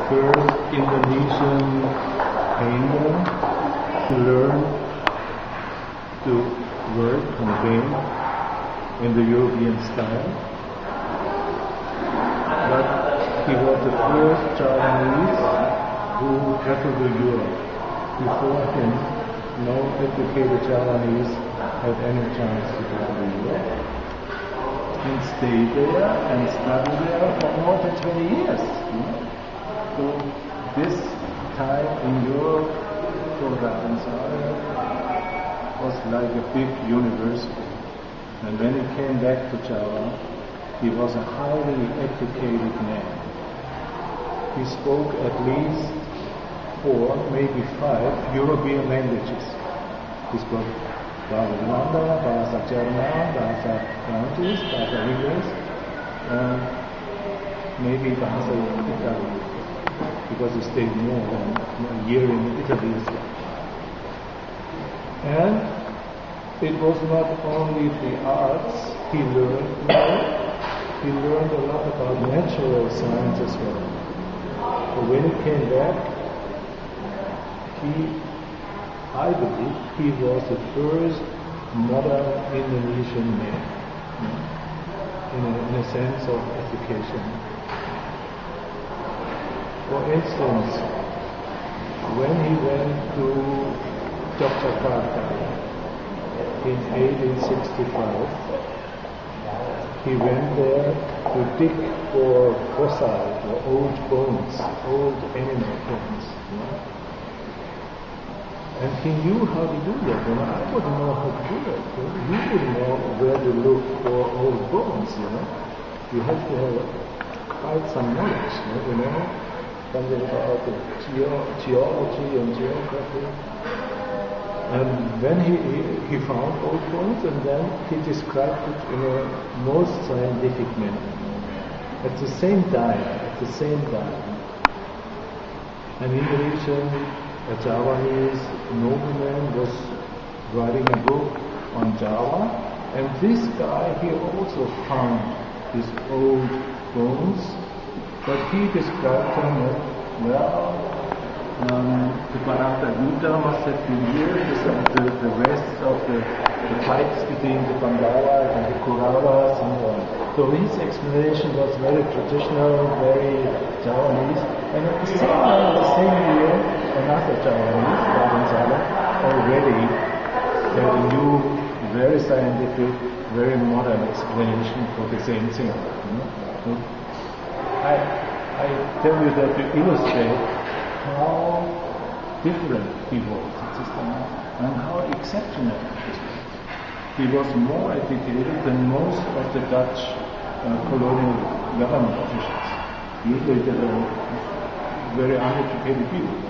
first Indonesian painter to learn to work and paint in the European style. But he was the first Javanese who traveled to Europe. Before him, no educated Javanese had any chance to go to Europe and stay there and study there for more than 20 years. So this time in Europe for Raden Saleh was like a big university. And when he came back to Java, he was a highly educated man. He spoke at least 4, maybe 5 European languages. He spoke bahasa Belanda, bahasa Jerman, bahasa Prancis, bahasa Inggris, and maybe bahasa Italian, because he stayed more than a year in Italy as well. And it was not only the arts he learned, he learned a lot about natural science as well. So when he came back, I believe he was the first modern Indonesian man, in a sense of education. For instance, when he went to Jakarta in 1865, he went there to dig for fossils, or old bones, old animal bones. And he knew how to do that, and I wouldn't know how to do that. He wouldn't know where to look for old bones, You have to have quite some knowledge, something about the geology and geography. And then he found old bones, and then he described it in a most scientific manner. At the same time, an Indonesian, a Javanese nobleman was writing a book on Java, and this guy, he also found these old bones, but he described them as, the Barata must have been here, the rest of the fights between the Bandaras and the Kurawas and so on. So his explanation was very traditional, very Javanese, and at the same year, another Javanese, Raden Saleh, already had a new, very scientific, very modern explanation for the same thing. So I tell you that to illustrate how different he was and how exceptional he was. He was more educated than most of the Dutch colonial government officials. Usually they were very uneducated people,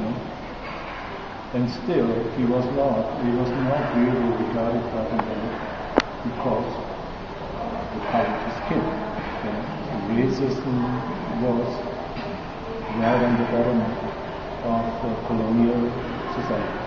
And still, he was not really regarded by the world because of the color of his skin. Racism was right on the bottom of the colonial society.